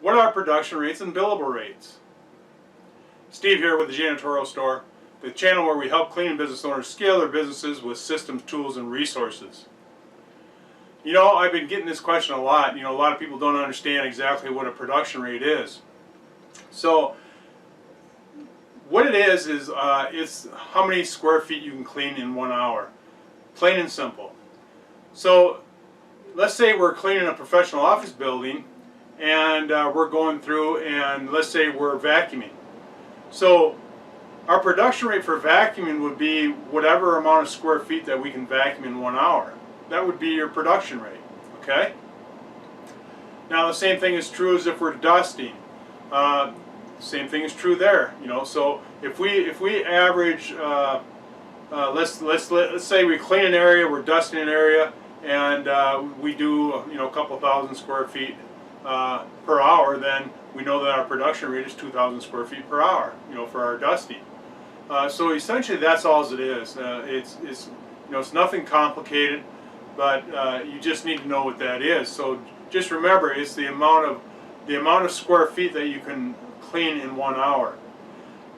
What are production rates and billable rates? Steve here with the Janitorial Store, the channel where we help cleaning business owners scale their businesses with systems, tools, and resources. You know, I've been getting this question a lot. You know, a lot of people don't understand exactly what a production rate is. So, what it is it's how many square feet you can clean in 1 hour. Plain and simple. So, let's say we're cleaning a professional office building and we're going through and let's say we're vacuuming. So our production rate for vacuuming would be whatever amount of square feet that we can vacuum in 1 hour. That would be your production rate, okay? Now the same thing is true as if we're dusting. Same thing is true there, you know. So if we average, let's say we clean an area, we're dusting an area, and we do a couple thousand square feet per hour, then we know that our production rate is 2,000 square feet per hour, for our dusting. So essentially, that's all it is. It's nothing complicated, but you just need to know what that is. So just remember, it's the amount of square feet that you can clean in 1 hour.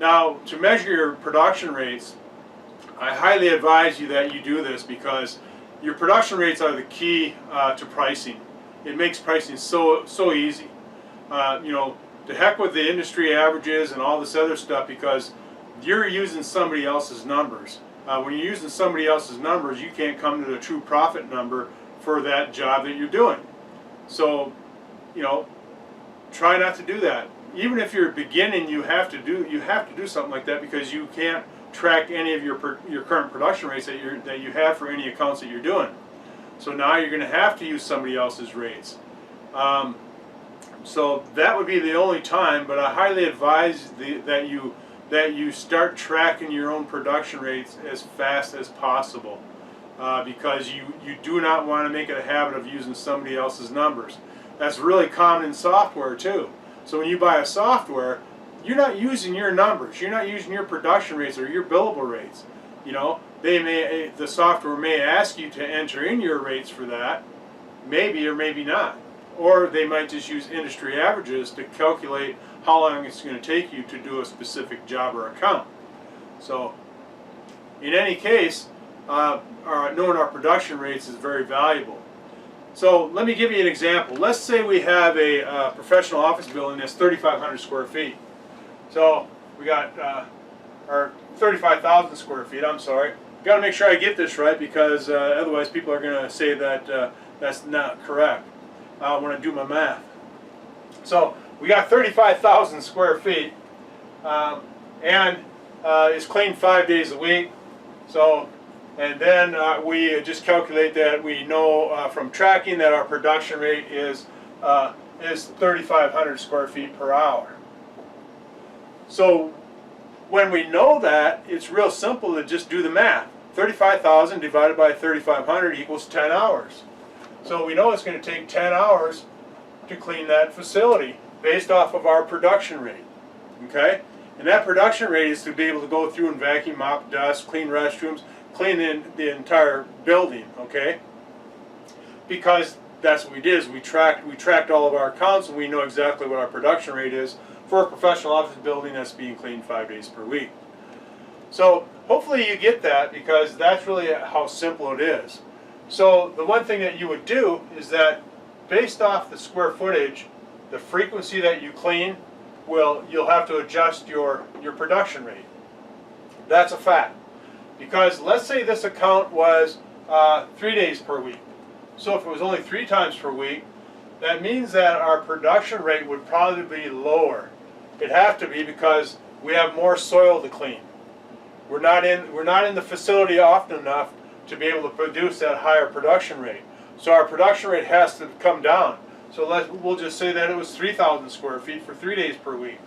Now, to measure your production rates, I highly advise you that you do this because your production rates are the key to pricing. It makes pricing so easy. To heck with the industry averages and all this other stuff, because you're using somebody else's numbers. When you're using somebody else's numbers, you can't come to the true profit number for that job that you're doing. So, try not to do that. Even if you're beginning, you have to do something like that, because you can't track any of your current production rates that you have for any accounts that you're doing. So now you're going to have to use somebody else's rates. So that would be the only time, but I highly advise that you start tracking your own production rates as fast as possible, because you do not want to make it a habit of using somebody else's numbers. That's really common in software too. So when you buy a software, you're not using your numbers. You're not using your production rates or your billable rates. The software may ask you to enter in your rates for that, maybe or maybe not. Or they might just use industry averages to calculate how long it's going to take you to do a specific job or account. So, in any case, knowing our production rates is very valuable. So, let me give you an example. Let's say we have a professional office building that's 3,500 square feet. So, we got our 35,000 square feet, I'm sorry. Got to make sure I get this right, because otherwise people are going to say that that's not correct when I do my math. So we got 35,000 square feet, and it's cleaned 5 days a week. So, and then we just calculate that we know from tracking that our production rate is 3,500 square feet per hour. So when we know that, it's real simple to just do the math. 35,000 divided by 3,500 equals 10 hours. So we know it's going to take 10 hours to clean that facility based off of our production rate. Okay? And that production rate is to be able to go through and vacuum, mop, dust, clean restrooms, clean the entire building. Okay? Because that's what we did, is we tracked all of our accounts, and we know exactly what our production rate is for a professional office building that's being cleaned 5 days per week. So hopefully you get that, because that's really how simple it is. So the one thing that you would do is that, based off the square footage, the frequency that you clean, you'll have to adjust your production rate. That's a fact. Because let's say this account was 3 days per week. So if it was only 3 times per week, that means that our production rate would probably be lower. It'd have to be, because we have more soil to clean. We're not in the facility often enough to be able to produce that higher production rate. So our production rate has to come down. So we'll just say that it was 3,000 square feet for 3 days per week.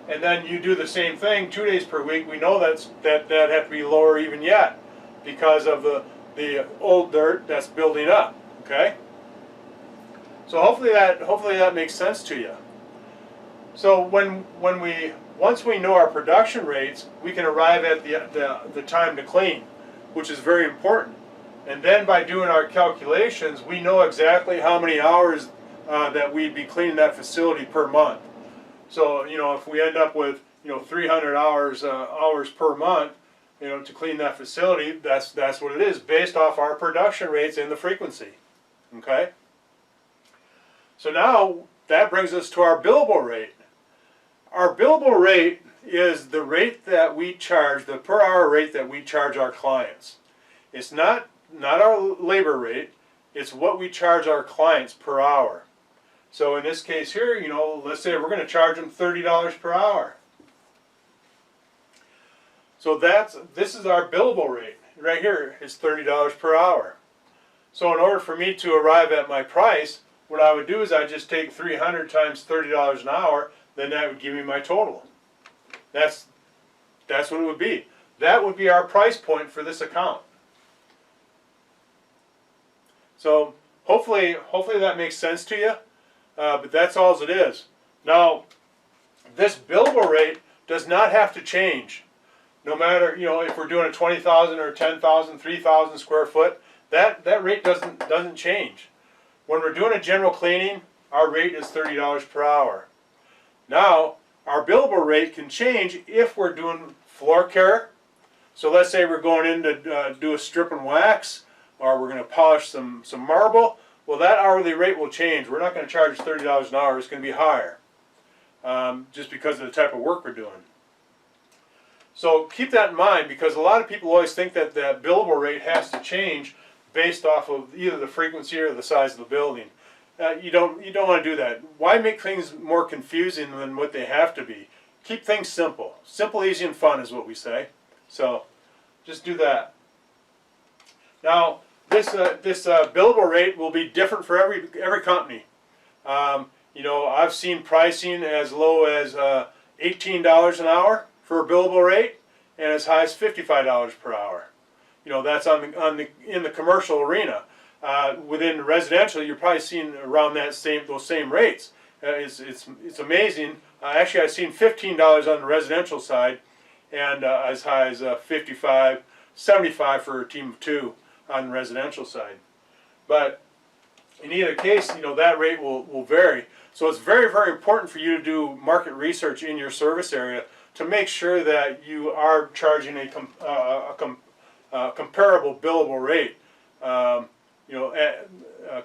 And then you do the same thing 2 days per week. We know that have to be lower even yet, because of the old dirt that's building up. Okay? So hopefully that makes sense to you. So once we know our production rates, we can arrive at the time to clean, which is very important. And then by doing our calculations, we know exactly how many hours that we'd be cleaning that facility per month. So, you know, if we end up with, you know, 300 hours per month, you know, to clean that facility, that's what it is, based off our production rates and the frequency. Okay? So now that brings us to our billable rate. Our billable rate is the rate that we charge, the per hour rate that we charge our clients. It's not our labor rate, it's what we charge our clients per hour. So in this case here, you know, let's say we're going to charge them $30 per hour. So this is our billable rate. Right here is $30 per hour. So in order for me to arrive at my price, what I would do is I'd just take 300 times $30 an hour, then that would give me my total. That's what it would be. That would be our price point for this account. So hopefully that makes sense to you, but that's all it is. Now, this billable rate does not have to change. No matter, you know, if we're doing a 20,000 or 10,000, 3,000 square foot, that rate doesn't change. When we're doing a general cleaning, our rate is $30 per hour. Now, our billable rate can change if we're doing floor care. So let's say we're going in to do a strip and wax, or we're going to polish some marble. Well, that hourly rate will change. We're not going to charge $30 an hour. It's going to be higher, just because of the type of work we're doing. So keep that in mind, because a lot of people always think that that billable rate has to change based off of either the frequency or the size of the building. You don't want to do that. Why make things more confusing than what they have to be? Keep things simple. Simple, easy, and fun is what we say. So just do that. Now, this billable rate will be different for every company. You know, I've seen pricing as low as $18 an hour for a billable rate, and as high as $55 per hour. You know, that's in the commercial arena. Within residential, you're probably seeing around those same rates. It's amazing. Actually, I've seen $15 on the residential side, and as high as $55, $75 for a team of 2 on the residential side. But in either case, you know, that rate will vary. So it's very, very important for you to do market research in your service area to make sure that you are charging a comparable billable rate, you know,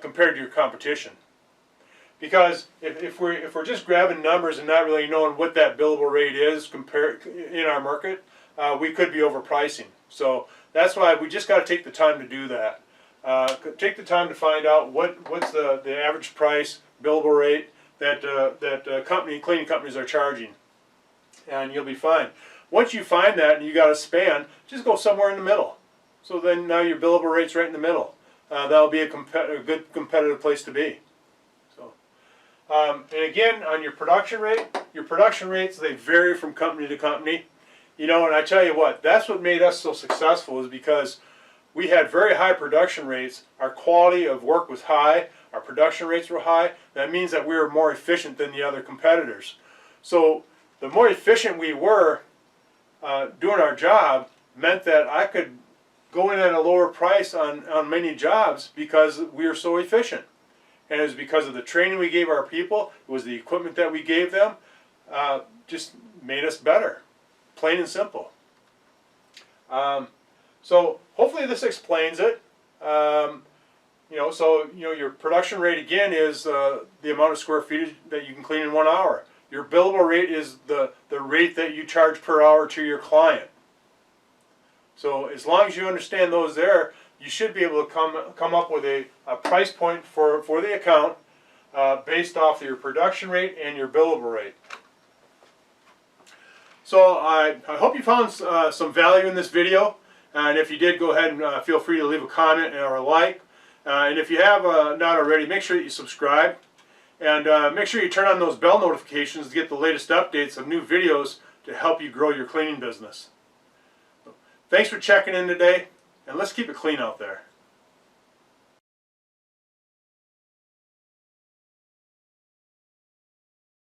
compared to your competition. Because if we're just grabbing numbers and not really knowing what that billable rate is compared in our market, we could be overpricing. So that's why we just got to take the time to do that. Take the time to find out what's the average price billable rate that cleaning companies are charging, and you'll be fine. Once you find that and you got a span, just go somewhere in the middle. So then now your billable rate's right in the middle. That'll be a good competitive place to be. So, and again, on your production rates, they vary from company to company. You know, and I tell you what, that's what made us so successful, is because we had very high production rates. Our quality of work was high. Our production rates were high. That means that we were more efficient than the other competitors. So the more efficient we were doing our job meant that I could go in at a lower price on many jobs because we were so efficient. And it was because of the training we gave our people, it was the equipment that we gave them, just made us better, plain and simple. So hopefully this explains it. You know, so you know, your production rate again is the amount of square feet that you can clean in 1 hour. Your billable rate is the rate that you charge per hour to your client. So as long as you understand those there, you should be able to come up with a price point for the account based off of your production rate and your billable rate. So I hope you found some value in this video, and if you did, go ahead and feel free to leave a comment or a like. And if you have not already, make sure that you subscribe, and make sure you turn on those bell notifications to get the latest updates of new videos to help you grow your cleaning business. Thanks for checking in today, and let's keep it clean out there.